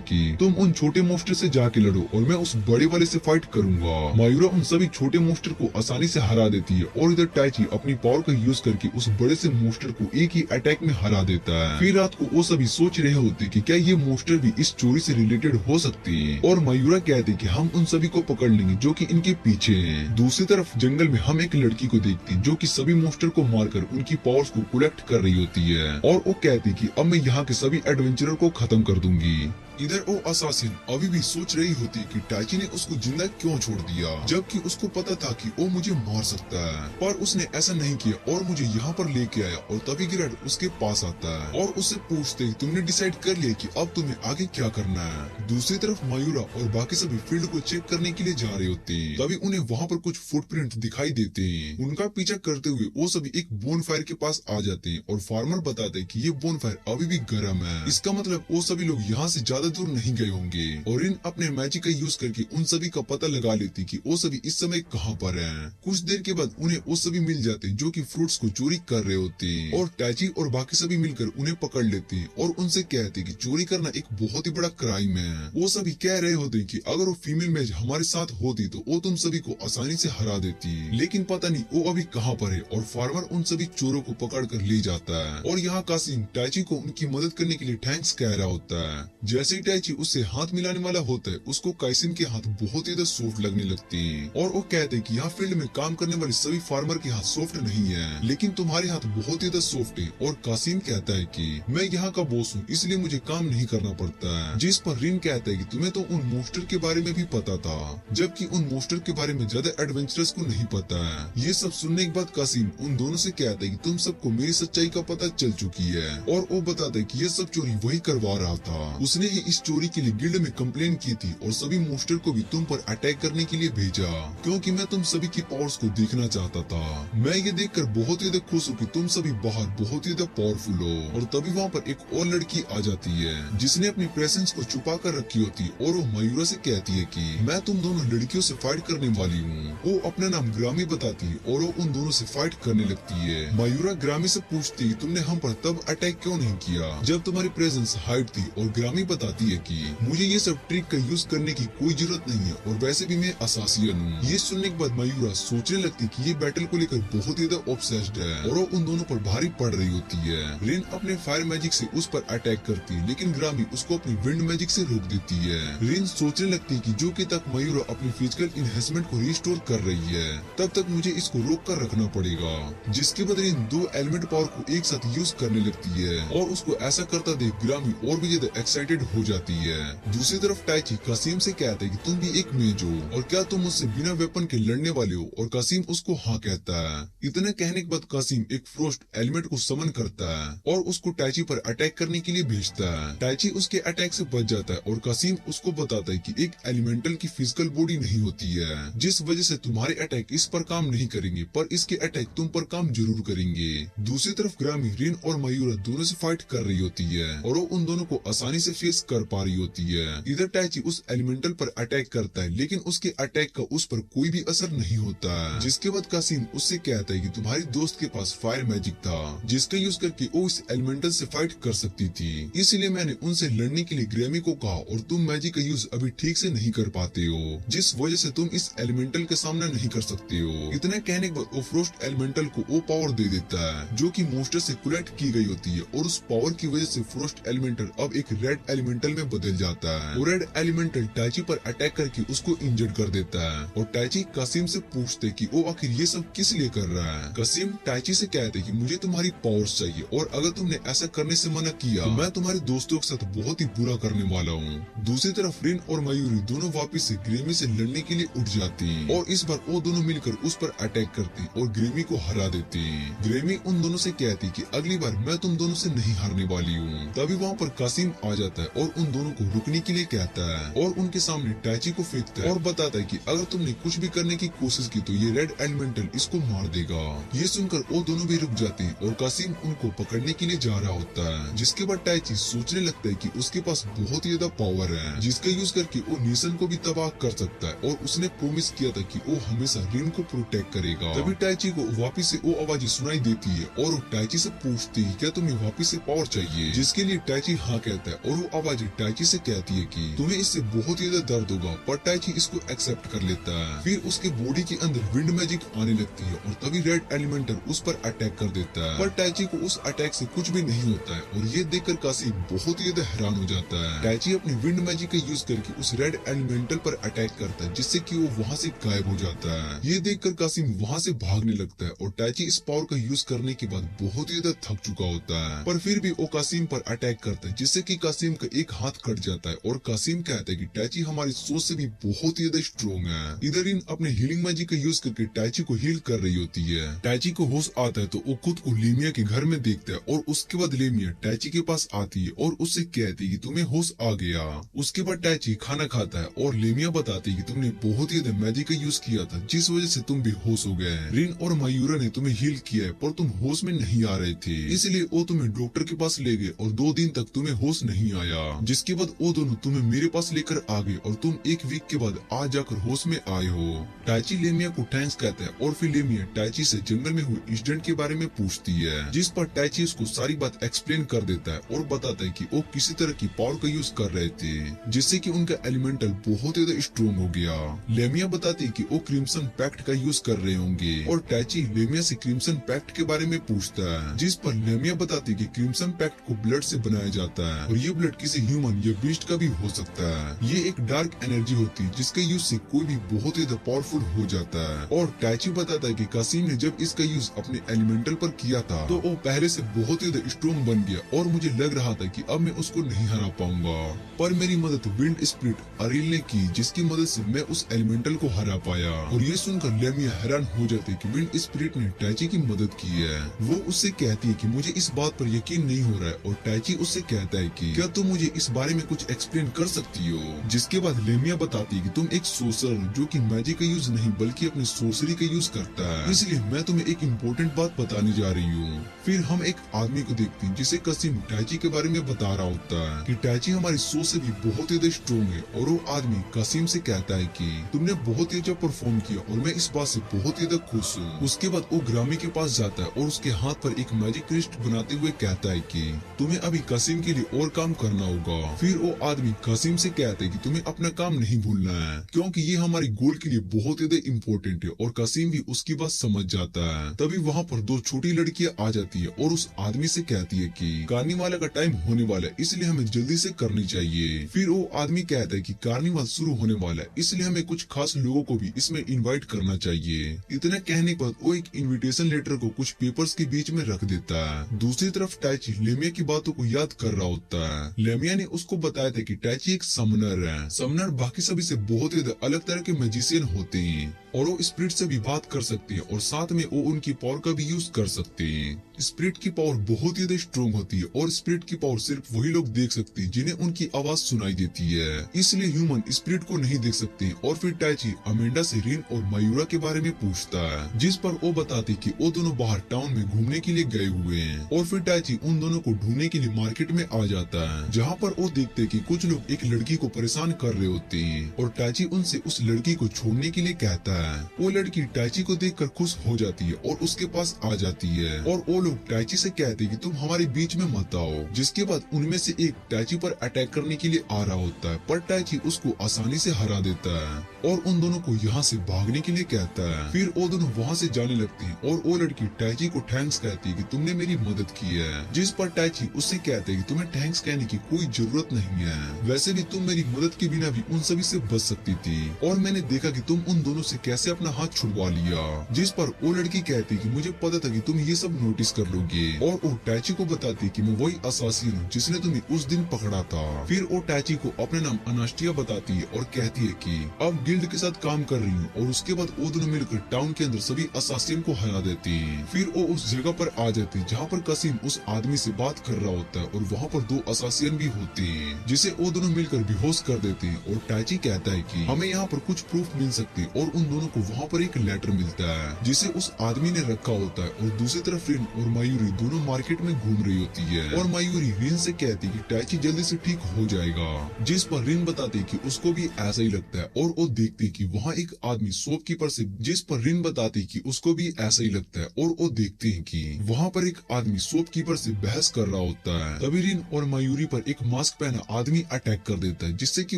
कि तुम उन छोटे मोस्टर से जाके लड़ो और मैं उस बड़े वाले से फाइट करूंगा। मायूरा उन सभी छोटे मोस्टर को आसानी से हरा देती है और इधर टाइची अपनी पावर का यूज करके उस बड़े से मोस्टर को एक ही अटैक में हरा देता है। फिर रात को वो सभी सोच रहे होते कि क्या ये मोस्टर भी इस चोरी से रिलेटेड हो सकते हैं और मायूरा कहते कि हम उन सभी को पकड़ लेंगे जो कि इनके पीछे हैं। दूसरी तरफ जंगल में हम एक लड़की को देखते हैं जो कि सभी मोस्टर को मारकर उनकी पावर्स को कलेक्ट कर रही होती है और वो कहती कि अब मैं यहाँ के सभी एडवेंचरर को खत्म कर दूंगी। इधर वो असासिन अभी भी सोच रही होती कि टाइची ने उसको जिंदा क्यों छोड़ दिया, जबकि उसको पता था कि वो मुझे मार सकता है, पर उसने ऐसा नहीं किया और मुझे यहाँ पर लेके आया। और तभी गिरड उसके पास आता है और उससे पूछते तुमने डिसाइड कर लिया कि अब तुम्हें आगे क्या करना है। दूसरी तरफ मायूरा और बाकी सभी फील्ड को चेक करने के लिए जा रहे होते हैं। तभी उन्हें वहाँ पर कुछ फुटप्रिंट दिखाई देते हैं। उनका पीछा करते हुए वो सभी एक बोनफायर के पास आ जाते हैं और फार्मर बताते हैं कि ये बोनफायर अभी भी गर्म है। इसका मतलब वो सभी लोग यहाँ से ज्यादा दूर नहीं गए होंगे। और इन अपने मैजिक का यूज करके उन सभी का पता लगा लेती कि वो सभी इस समय कहाँ पर हैं। कुछ देर के बाद उन्हें वो सभी मिल जाते हैं जो कि फ्रूट्स को चोरी कर रहे होते हैं और टाइची और बाकी सभी मिलकर उन्हें पकड़ लेते हैं और उनसे कहते हैं कि चोरी करना एक बहुत ही बड़ा क्राइम है। वो सभी कह रहे होते हैं कि अगर वो फीमेल मैच हमारे साथ होती तो वो तुम सभी को आसानी से हरा देती, लेकिन पता नहीं वो अभी कहाँ पर है। और फार्मर उन सभी चोरों को पकड़ कर ले जाता है और यहाँ कासिम टाइची को उनकी मदद करने के लिए थैंक्स कह रहा होता है। जैसे ही टाइची उससे हाथ मिलाने वाला होता है उसको काइसिन के हाथ बहुत ही सॉफ्ट लगने लगते हैं और वो कहते हैं कि यहाँ फील्ड में काम करने वाले सभी फार्मर के हाथ सॉफ्ट नहीं है, लेकिन तुम्हारे हाथ बहुत ही सॉफ्ट है। और कासिम कहता है कि मैं यहाँ का बॉस हूँ इसलिए मुझे काम नहीं करना पड़ता है। जिस पर रिन कहता है कि तुम्हें तो उन मोस्टर के बारे में भी पता था, जबकि उन मोस्टर के बारे में ज्यादा एडवेंचरर्स को नहीं पता है। ये सब सुनने के बाद कासिम उन दोनों से कहता है कि तुम सबको मेरी सच्चाई का पता चल चुकी है और वो बताता है कि ये सब चोरी वही करवा रहा था। उसने ही इस चोरी के लिए गिल्ड में कंप्लेन की थी और सभी मोस्टर को भी तुम पर अटैक करने के लिए भेजा क्योंकि मैं तुम सभी की पावर्स को देखना चाहता था। मैं ये देखकर बहुत ही खुश हूँ कि तुम सभी बाहर बहुत ही पावरफुल हो। और तभी वहाँ पर एक और लड़की आ जाती है जिसने अपनी प्रेजेंस को छुपा कर रखी होती है और वो मायूरा से कहती है कि मैं तुम दोनों लड़कियों से फाइट करने वाली हूँ। वो अपना नाम ग्रामी बताती है और वो उन दोनों से फाइट करने लगती है। मायूरा ग्रामी से पूछती है तुमने हम पर तब अटैक क्यों नहीं किया जब तुम्हारी प्रेजेंस हाइट थी। और ग्रामी बताती है कि मुझे ये सब ट्रिक का यूज करने की कोई जरूरत नहीं है और वैसे भी मैं असासियन हूँ। ये सुनने के बाद मायूरा सोचने लगती कि ये बैटल को लेकर बहुत ही ज्यादा ऑब्सेस्ड है और वो उन दोनों पर भारी पड़ रही होती है। रिन अपने फायर मैजिक से उस पर अटैक करती है लेकिन ग्रामी उसको अपनी विंड मैजिक से रोक देती है। रिन सोचने लगती है कि जो कि तक मायूरा अपनी फिजिकल इनहेंसमेंट को रिस्टोर कर रही है तब तक मुझे इसको रोक कर रखना पड़ेगा। जिसके बाद रिन दो एलिमेंट पावर को एक साथ यूज करने लगती है और उसको ऐसा करता देख ग्रामी और भी ज्यादा एक्साइटेड हो जाती है। दूसरी तरफ टाइची कासिम से कहता है कि तुम भी एक मेज हो और क्या तुम मुझसे बिना वेपन के लड़ने वाले हो। और कासिम उसको हाँ कहता है। इतना कहने के बाद कासिम एक फ्रोस्ट एलिमेंट को समन करता है और उसको टाइची पर अटैक करने के लिए भेजता है। टाइची उसके अटैक से बच जाता है और कासिम उसको बताता है कि एक एलिमेंटल की फिजिकल बॉडी नहीं होती है जिस वजह से तुम्हारे अटैक इस पर काम नहीं करेंगे पर इसके अटैक तुम पर काम जरूर करेंगे। दूसरी तरफ ग्रामी रिन और मयूरा दोनों से फाइट कर रही होती है और वो उन दोनों को आसानी से फेस कर पा रही होती है। इधर टाइची उस एलिमेंटल पर अटैक करता है लेकिन उसके अटैक का उस पर कोई भी असर नहीं होता है। जिसके बाद कासिम उससे कहता है कि तुम्हारी दोस्त के पास फायर मैजिक था जिसका यूज करके वो इस एलिमेंटल से फाइट कर सकती थी, इसलिए मैंने उनसे लड़ने के लिए ग्रैमी को कहा और तुम मैजिक का यूज अभी ठीक से नहीं कर पाते हो जिस वजह से तुम इस एलिमेंटल के सामना नहीं कर सकते हो। इतना कहने के बाद वो फ्रोस्ट एलिमेंटल को वो पावर दे देता है जो कि मोस्टर से कलेक्ट की गई होती है और उस पावर की वजह से फ्रोस्ट एलिमेंटल अब एक रेड एलिमेंटल में बदल जाता है। वो रेड एलिमेंटल टाइची पर अटैक करके उसको इंजर्ड कर देता है और टाइची कासिम से पूछते कि वो आखिर ये सब किस लिए कर रहा है। कासिम टाइची से कहते कि मुझे तुम्हारी पावर्स चाहिए और अगर तुमने ऐसा करने से मना किया तो मैं तुम्हारे दोस्तों के साथ बहुत ही बुरा करने वाला हूँ। दूसरी तरफ रिन और मयूरी दोनों वापिस से ग्रेमी से लड़ने के लिए उठ जाती हैं और इस बार वो दोनों मिलकर उस पर अटैक करती और ग्रेमी को हरा देती। ग्रेमी उन दोनों से कहती कि अगली बार मैं तुम दोनों से नहीं हारने वाली हूँ। तभी वहाँ पर कासिम आ जाता है और और उन दोनों को रुकने के लिए कहता है और उनके सामने टैची को फेंकता है और बताता है कि अगर तुमने कुछ भी करने की कोशिश की तो ये रेड एलिमेंटल इसको मार देगा। ये सुनकर वो दोनों भी रुक जाते हैं और कासिम उनको पकड़ने के लिए जा रहा होता है, जिसके बाद टैची सोचने लगता है कि उसके पास बहुत ही ज्यादा पावर है जिसका यूज करके वो नेशन को भी तबाह कर सकता है और उसने प्रोमिस किया था कि वो हमेशा रिन को प्रोटेक्ट करेगा। तभी टैची को वापिस से वो आवाज सुनाई देती है और वो टैची से पूछती है क्या तुम्हें वापिस से पावर चाहिए, जिसके लिए टैची हाँ कहता है और वो आवाज टैची से कहती है कि तुम्हें इससे बहुत ही ज्यादा दर्द होगा, पर टैची इसको एक्सेप्ट कर लेता है। फिर उसके बॉडी के अंदर विंड मैजिक आने लगती है और तभी रेड एलिमेंटल उस पर अटैक कर देता है, पर टैची को उस अटैक से कुछ भी नहीं होता है और ये देखकर कासिम बहुत ही ज्यादा हैरान हो जाता है। टैची अपनी विंड मैजिक का यूज करके उस रेड एलिमेंटल पर अटैक करता है जिससे कि वो वहाँ से गायब हो जाता है। ये देखकर कासिम वहाँ से भागने लगता है और टैची इस पावर का यूज करने के बाद बहुत ही ज्यादा थक चुका होता है, पर फिर भी वो कासिम पर अटैक करता है जिससे कि कासिम का एक हाथ कट जाता है और कासिम कहता है कि टैची हमारी सोच से भी बहुत ही ज्यादा स्ट्रॉन्ग है। इधर इन अपने हीलिंग मैजिक का यूज करके टैची को हील कर रही होती है। टैची को होश आता है तो वो खुद को लेमिया के घर में देखता है और उसके बाद लेमिया टैची के पास आती है और उससे कहती है कि तुम्हें होश आ गया। उसके बाद टैची खाना खाता है और लेमिया बताती है कि तुमने बहुत ही ज्यादा मैजिक का यूज किया था जिस वजह से तुम बेहोश हो गए। रिन और मायूरा ने तुम्हें हील किया है पर तुम होश में नहीं आ रहे थे, इसलिए वो तुम्हें डॉक्टर के पास ले गए और 2 दिन तक तुम्हें होश नहीं आया, जिसके बाद वो दोनों तुम्हें मेरे पास लेकर आ गए और तुम 1 वीक के बाद आज जाकर होश में आए हो। टैची लेमिया को थैंक्स कहता है और फिर लेमिया टैची से जंगल में हुए इंसिडेंट के बारे में पूछती है, जिस पर टैची उसको सारी बात एक्सप्लेन कर देता है और बताता है कि वो किसी तरह की पावर का यूज कर रहे थे जिससे कि उनका एलिमेंटल बहुत ज्यादा स्ट्रॉन्ग हो गया। लेमिया बताती है कि वो क्रिम्सन पैक्ट का यूज कर रहे होंगे और टैची लेमिया से क्रिम्सन पैक्ट के बारे में पूछता है, जिस पर लेमिया बताती है कि क्रिम्सन पैक्ट को ब्लड से बनाया जाता है और ये ब्लड किसी ह्यूमन या बीस्ट का भी हो सकता है। ये एक डार्क एनर्जी होती है जिसके यूज से कोई भी बहुत ज्यादा पावरफुल हो जाता है। और टैची बताता है कि कासिम ने जब इसका यूज अपने एलिमेंटल पर किया था तो वो पहले से बहुत ज्यादा स्ट्रॉन्ग बन गया और मुझे लग रहा था कि अब मैं उसको नहीं हरा पाऊंगा, पर मेरी मदद विंड स्पिरिट अरिल ने की जिसकी मदद से मैं उस एलिमेंटल को हरा पाया। और ये सुनकर लेमिया हैरान हो जाती है कि विंड स्पिरिट ने टैची की मदद की है। वो उससे कहती है कि मुझे इस बात पर यकीन नहीं हो रहा है और टैची उससे कहता है कि क्या तुम मुझे इस बारे में कुछ एक्सप्लेन कर सकती हो, जिसके बाद लेमिया बताती है कि तुम एक सोर्सर जो कि मैजिक का यूज नहीं बल्कि अपनी सोर्सरी का यूज करता है, इसलिए मैं तुम्हें एक इम्पोर्टेंट बात बताने जा रही हूँ। फिर हम एक आदमी को देखते हैं जिसे कासिम टैची के बारे में बता रहा होता है कि टैची हमारी सोच से भी बहुत ज्यादा स्ट्रॉन्ग है और वो आदमी कासिम से कहता है कि तुमने बहुत ही अच्छा परफॉर्म किया और मैं इस बात से बहुत ज्यादा खुश हूँ। उसके बाद वो ग्रामी के पास जाता है और उसके हाथ पर एक मैजिक क्रिस्ट बनाते हुए कहता है कि तुम्हें अभी कासिम के लिए और काम करना होगा। फिर वो आदमी कासिम से कहता है कि तुम्हें अपना काम नहीं भूलना है क्योंकि ये हमारे गोल के लिए बहुत ज्यादा इम्पोर्टेंट है और कासिम भी उसकी बात समझ जाता है। तभी वहाँ पर 2 छोटी लड़कियां आ जाती है और उस आदमी से कहती है कि कार्निवाल का टाइम होने वाला है इसलिए हमें जल्दी से करनी चाहिए। फिर वो आदमी कहता है कि कार्निवाल शुरू होने वाला है इसलिए हमें कुछ खास लोगों को भी इसमें इनवाइट करना चाहिए। इतना कहने के बाद वो एक इनविटेशन लेटर को कुछ पेपर्स के बीच में रख देता है। दूसरी तरफ टैची लेमिया की बातों को याद कर रहा होता है। लेमिया ने उसको बताया था कि टैची एक समनर है। समनर बाकी सभी से बहुत ज्यादा अलग तरह के मैजिशियन होते हैं और वो स्पिरिट से भी बात कर सकते हैं और साथ में वो उनकी पावर का भी यूज कर सकते हैं। स्पिरिट की पावर बहुत ज्यादा स्ट्रॉन्ग होती है और स्पिरिट की पावर सिर्फ वही लोग देख सकते हैं जिन्हें उनकी आवाज सुनाई देती है, इसलिए ह्यूमन स्पिरिट को नहीं देख सकते। और फिर टैची अमेंडा से रिन और मायूरा के बारे में पूछता है, जिस पर वो बताती कि वो दोनों बाहर टाउन में घूमने के लिए गए हुए हैं। और फिर टैची उन दोनों को ढूंढने के लिए मार्केट में आ जाता है, जहाँ पर वो देखते कि कुछ लोग एक लड़की को परेशान कर रहे होते हैं और टैची उनसे उस लड़की को छोड़ने के लिए कहता है। वो लड़की टैची को देखकर खुश हो जाती है और उसके पास आ जाती है और वो लोग टैची से कहते हैं कि तुम हमारे बीच में मत आओ। जिसके बाद उनमें से एक टैची पर अटैक करने के लिए आ रहा होता है, पर टैची उसको आसानी से हरा देता है और उन दोनों को यहाँ से भागने के लिए कहता है। फिर वो दोनों वहाँ से जाने लगते हैं और वो लड़की टैची को थैंक्स कहती है कि तुमने मेरी मदद की है, जिस पर टैची उससे कहते हैं कि तुम्हें थैंक्स कहने की कोई जरूरत नहीं है, वैसे भी तुम मेरी मदद के बिना भी उन सभी से बच सकती थी और मैंने देखा कि तुम उन दोनों से कैसे अपना हाथ छुड़वा लिया। जिस पर वो लड़की कहती कि मुझे पता था कि तुम ये सब नोटिस कर लोगे। और वो टैची को बताती है कि मैं वही असासिन हूँ जिसने तुम्हें उस दिन पकड़ा था। फिर वो टैची को अपने नाम अनास्टिया बताती है और कहती है कि अब गिल्ड के साथ काम कर रही हूँ। और उसके बाद वो दोनों मिलकर टाउन के अंदर सभी असासिन को हरा देते हैं। फिर वो उस जगह पर आ जाते हैं जहाँ पर कसीम उस आदमी से बात कर रहा होता है और वहाँ पर दो असासिन भी होते हैं जिसे वो दोनों मिलकर बेहोश कर देते हैं। और टैची कहता है कि हमें यहाँ पर कुछ प्रूफ मिल सकते हैं। और उन दोनों को वहाँ पर एक लेटर मिलता है जिसे उस आदमी ने रखा होता है। और दूसरी तरफ रिन और मायूरी दोनों मार्केट में घूम रही होती है और मायूरी रिन से कहती है कि टैची जल्दी से ठीक हो जाएगा, जिस पर रिन बताती है कि उसको भी ऐसा ही लगता है। और वो देखती है कि वहाँ एक आदमी शॉपकीपर से, जिस पर रिन बताती है कि उसको भी ऐसा ही लगता है। और वो देखते हैं कि वहाँ पर एक आदमी शॉपकीपर से बहस कर रहा होता है। तभी रिन और मायूरी पर एक मास्क पहना आदमी अटैक कर देता है जिससे कि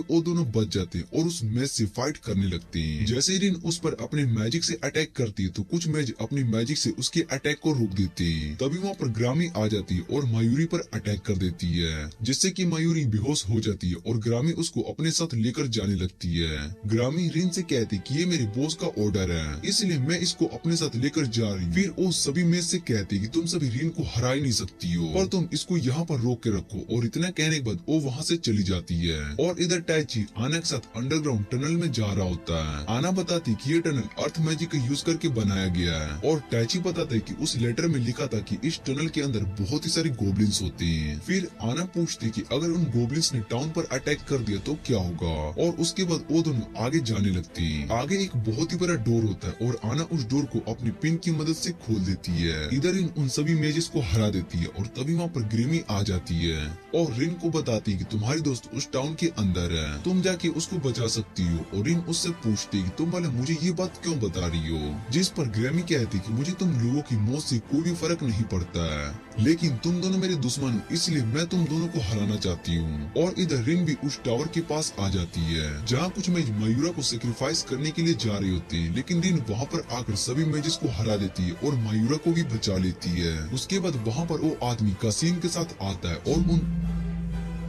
वो दोनों बच जाते हैं और उस मेज से फाइट करने लगते हैं। जैसे रिन उस पर अपने मैजिक से अटैक करती है तो कुछ मेज अपनी मैजिक से उसके अटैक को रोक देते हैं। तभी वहाँ पर ग्रामी आ जाती है और मायूरी पर अटैक कर देती है जिससे कि मायूरी बेहोश हो जाती है और ग्रामी उसको अपने साथ लेकर जाने लगती है। ग्रामी रिन से कहती कि ये मेरे बॉस का ऑर्डर है, इसलिए मैं इसको अपने साथ लेकर जा रही हूँ। फिर वो सभी मेज से कहती कि तुम सभी रिन को हरा ही नहीं सकती हो और तुम इसको यहाँ पर रोक के रखो। और इतना कहने के बाद वो वहाँ से चली जाती है। और इधर टैची आना के साथ अंडरग्राउंड टनल में जा रहा होता है। आना बताती कि ये टनल अर्थ मैजिक का यूज करके बनाया गया है। और टैची बताता है कि उस लेटर में लिखा था कि इस टनल के अंदर बहुत ही सारे गोब्लिन्स होते हैं। फिर आना पूछती कि अगर उन गोब्लिन्स ने टाउन पर अटैक कर दिया तो क्या होगा। और उसके बाद वो दोनों आगे जाने लगती हैं। आगे एक बहुत ही बड़ा डोर होता है और आना उस डोर को अपनी पिन की मदद से खोल देती है। इधर इन उन सभी मेजेस को हरा देती है और तभी वहाँ पर ग्रेमी आ जाती है और रिन को बताती है कि तुम्हारी दोस्त उस टाउन के अंदर है, तुम जाके उसको बचा सकती हो। और रिन उससे पूछती है कि तुम भला मुझे ये बात क्यों बता रही हो, जिस पर ग्रेमी कहती है कि मुझे तुम लोगों की मौत से कोई भी फर्क नहीं पड़ता है, लेकिन तुम दोनों मेरे दुश्मन हो, इसलिए मैं तुम दोनों को हराना चाहती हूँ। और इधर रिन भी उस टावर के पास आ जाती है जहाँ कुछ मेज मयूरा को सेक्रीफाइस करने के लिए जा रही होती है, लेकिन रिन वहाँ पर आकर सभी मेजेस को हरा देती है और मयूरा को भी बचा लेती है। उसके बाद वहाँ पर वो आदमी कासिम के साथ आता है और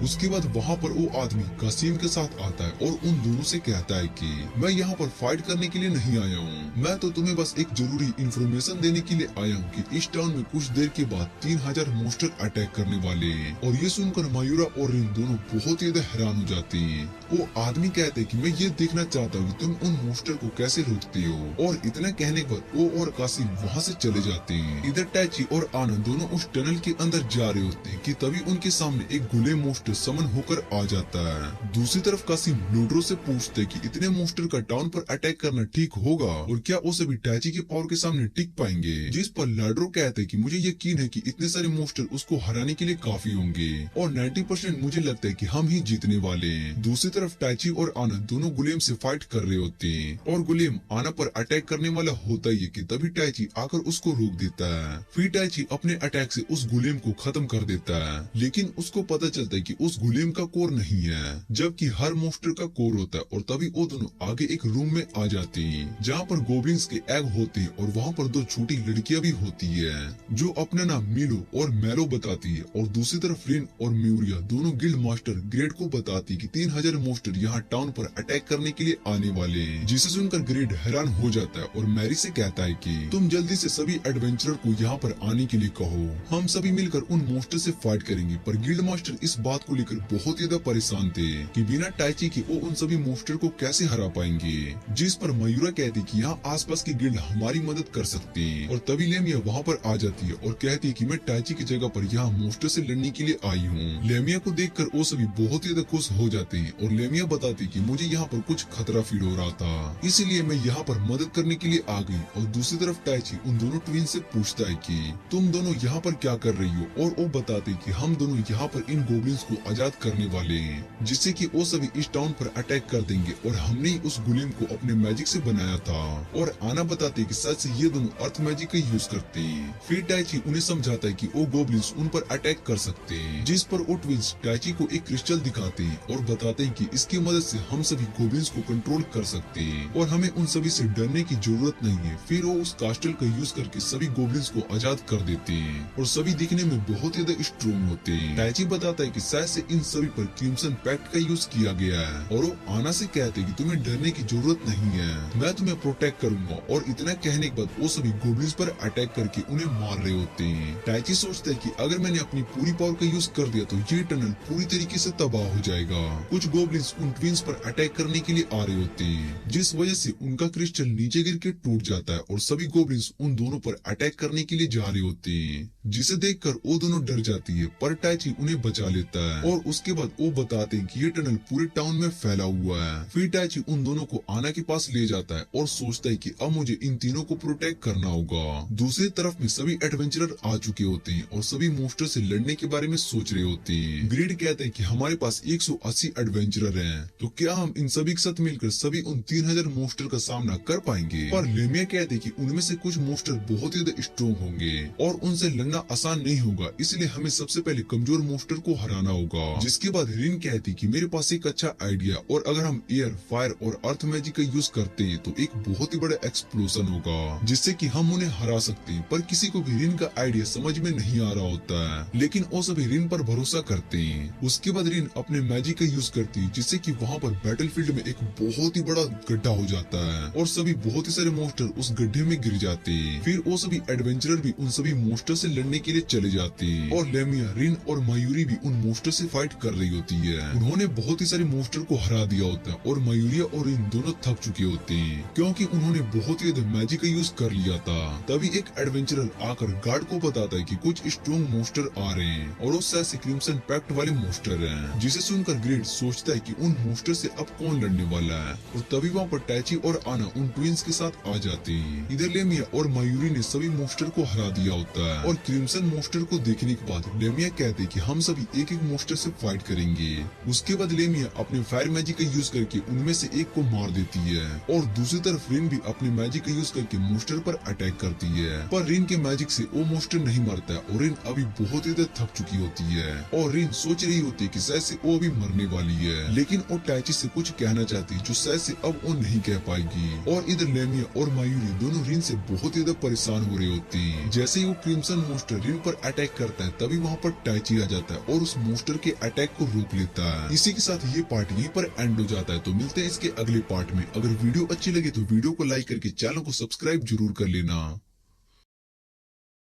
उसके बाद वहाँ पर वो आदमी कासिम के साथ आता है और उन दोनों से कहता है कि मैं यहाँ पर फाइट करने के लिए नहीं आया हूँ, मैं तो तुम्हें बस एक जरूरी इंफॉर्मेशन देने के लिए आया हूँ कि इस टाउन में कुछ देर के बाद 3000 मोस्टर अटैक करने वाले हैं। और ये सुनकर मयूरा और रिन दोनों बहुत ही ज्यादा हैरान हो जाते हैं। वो आदमी कहते हैं कि मैं ये देखना चाहता हूँ कि तुम उन मोस्टर को कैसे रोकते हो। और इतना कहने के बाद वो और कासिम वहाँ से चले जाते हैं। इधर टैची और आनंद दोनों उस टनल के अंदर जा रहे होते हैं कि तभी उनके सामने एक गुले मोस्टर समन होकर आ जाता है। दूसरी तरफ कासिम लोड्रो से पूछते कि इतने मोस्टर का टाउन पर अटैक करना ठीक होगा और क्या वो सभी टैची के पावर के सामने टिक पाएंगे, जिस पर लाड्रो कहते कि मुझे यकीन है कि इतने सारे मोस्टर उसको हराने के लिए काफी होंगे और 90% मुझे लगता है कि हम ही जीतने वाले हैं। दूसरी तरफ टैची और आनंद दोनों गुलेम से फाइट कर रहे होते हैं और गुलेम आना पर अटैक करने वाला होता ही है कि तभी टैची आकर उसको रोक देता है। फिर टैची अपने अटैक से उस गुलेम को खत्म कर देता है, लेकिन उसको पता चलता है कि उस गुलेम का कोर नहीं है, जबकि हर मोस्टर का कोर होता है। और तभी वो दोनों आगे एक रूम में आ जाते हैं जहाँ पर गोब्लिन्स के एग होते हैं और वहाँ पर दो छोटी लड़कियां भी होती है जो अपना नाम मिलो और मैलो बताती है। और दूसरी तरफ रिन और म्यूरिया दोनों गिल्ड मास्टर ग्रेड को बताती कि 3000 मोस्टर यहाँ टाउन पर अटैक करने के लिए आने वाले हैं, जिसे सुनकर ग्रेड हैरान हो जाता है और मैरी से कहता है कि तुम जल्दी से सभी एडवेंचरर को यहाँ पर आने के लिए कहो, हम सभी मिलकर उन मोस्टर से फाइट करेंगे। पर गिल्ड मास्टर इस बात को लेकर बहुत ही ज्यादा परेशान थे कि बिना टैची के वो उन सभी मोस्टर को कैसे हरा पाएंगे, जिस पर मयूरा कहती कि यहाँ आसपास की गिल्ड हमारी मदद कर सकती है। और तभी लेमिया वहाँ पर आ जाती है और कहती है कि मैं टैची की जगह पर यहाँ मोस्टर से लड़ने के लिए आई हूँ। लेमिया को देखकर वो सभी बहुत ही ज्यादा खुश हो जाते हैं और लेमिया बताती कि मुझे यहाँ पर कुछ खतरा फील हो रहा था, इसलिए मैं यहाँ पर मदद करने के लिए आ गई। और दूसरी तरफ टैची उन दोनों ट्विन से पूछता है कि तुम दोनों यहाँ पर क्या कर रही हो, और वो बताते कि हम दोनों यहाँ पर इन गोब्लिन्स को आजाद करने वाले हैं, जिससे कि वो सभी इस टाउन पर अटैक कर देंगे और हमने ही उस गुलेम को अपने मैजिक से बनाया था। और आना बताते कि सच से ये दोनों अर्थ मैजिक का यूज करते हैं। फिर टैची उन्हें समझाता है कि वो गोब्लिन्स उन पर अटैक कर सकते हैं, जिस पर वो ट्विंस टैची को एक क्रिस्टल दिखाते हैं और बताते हैं कि इसकी मदद से हम सभी गोब्लिन्स को कंट्रोल कर सकते हैं और हमें उन सभी से डरने की जरूरत नहीं है। फिर वो उस कास्टल का यूज करके सभी गोब्लिन्स को आजाद कर देते हैं और सभी दिखने में बहुत ज्यादा स्ट्रॉन्ग होते हैं। टैची बताता है कि शायद शायद से इन सभी पर क्रिम्सन पैक्ट का यूज किया गया है और वो आना से कहते हैं कि तुम्हें डरने की जरूरत नहीं है, मैं तुम्हें प्रोटेक्ट करूंगा। और इतना कहने के बाद वो सभी गोब्लिन्स पर अटैक करके उन्हें मार रहे होते हैं। टैची सोचता है कि अगर मैंने अपनी पूरी पावर का यूज कर दिया तो ये टनल पूरी तरीके से तबाह हो जाएगा। कुछ गोब्लिन्स उन ट्विंस पर अटैक करने के लिए आ रहे होते हैं, जिस वजह से उनका क्रिस्टल नीचे गिर के टूट जाता है और सभी गोब्लिन्स उन दोनों पर अटैक करने के लिए जा रहे होते हैं, जिसे देखकर वो दोनों डर जाती है। पर टैची उन्हें बचा लेता है और उसके बाद वो बताते हैं कि ये टनल पूरे टाउन में फैला हुआ है। फिर टैची उन दोनों को आना के पास ले जाता है और सोचता है कि अब मुझे इन तीनों को प्रोटेक्ट करना होगा। दूसरी तरफ में सभी एडवेंचरर आ चुके होते हैं और सभी मोस्टर से लड़ने के बारे में सोच रहे होते हैं। ग्रिड कहते हैं कि हमारे पास 180 एडवेंचरर हैं, तो क्या हम इन सभी के साथ मिलकर सभी उन 3000 मोस्टर का सामना कर पाएंगे? पर लेमिया कहते हैं कि उनमें से कुछ मोस्टर बहुत ही ज्यादा स्ट्रॉन्ग होंगे और उनसे लड़ना आसान नहीं होगा, इसलिए हमें सबसे पहले कमजोर मोस्टर को हराना होगा। जिसके बाद रिन कहती कि मेरे पास एक अच्छा आइडिया, और अगर हम एयर, फायर और अर्थ मैजिक का यूज करते हैं तो एक बहुत ही बड़ा एक्सप्लोजन होगा जिससे कि हम उन्हें हरा सकते हैं। पर किसी को भी रिन का आइडिया समझ में नहीं आ रहा होता है, लेकिन वो सभी रिन पर भरोसा करते हैं। उसके बाद रिन अपने मैजिक का यूज करती है, जिससे कि वहाँ पर बैटलफील्ड में एक बहुत ही बड़ा गड्ढा हो जाता है और सभी बहुत ही सारे मोस्टर उस गड्ढे में गिर जाते हैं। फिर वो सभी एडवेंचरर भी उन सभी मोस्टर से लड़ने के लिए चले जाते हैं और लेमिया, रिन और मयूरी भी उन मोस्टर से फाइट कर रही होती है। उन्होंने बहुत ही सारे मोस्टर को हरा दिया होता है और मयूरिया और रिन दोनों थक चुके होते हैं क्योंकि उन्होंने बहुत ही मैजिक का यूज कर लिया था। तभी एक एडवेंचरर आकर गार्ड को बताता है कि कुछ स्ट्रॉन्ग मोस्टर आ रहे हैं और वो शायद से क्रिम्सन पैक्ट वाले मोस्टर हैं। जिसे सुनकर ग्रिड सोचता है कि उन मोस्टर से अब कौन लड़ने वाला है, और तभी वहाँ पर टैची और आना उन ट्विंस के साथ आ जाते हैं। इधर लेमिया और मयूरी ने सभी मोस्टर को हरा दिया होता है और क्रिम्सन मोस्टर को देखने के बाद लेमिया कहते हैं कि हम सभी एक एक मोस्टर से फाइट करेंगे। उसके बाद लेमिया अपने फायर मैजिक का यूज करके उनमें से एक को मार देती है और दूसरी तरफ रिन भी अपने मैजिक का यूज करके मोस्टर पर अटैक करती है। पर रिन के मैजिक से वो मोस्टर नहीं मरता है और रिन अभी बहुत ही थक चुकी होती है और रिन सोच रही होती है कि शायद से वो भी मरने वाली है, लेकिन वो टैची से कुछ कहना चाहती है जो शायद से अब वो नहीं कह पाएगी। और इधर लेमिया और मयूरी दोनों रिन से बहुत ही परेशान हो रहे होते हैं। जैसे ही वो क्रिम्सन मोस्टर रिन पर अटैक करता है तभी वहाँ पर टैची आ जाता है और उस मोस्टर के अटैक को रोक लेता है। इसी के साथ ये पार्ट यहीं पर एंड हो जाता है। तो मिलते हैं इसके अगले पार्ट में। अगर वीडियो अच्छी लगे तो वीडियो को लाइक करके चैनल को सब्सक्राइब जरूर कर लेना।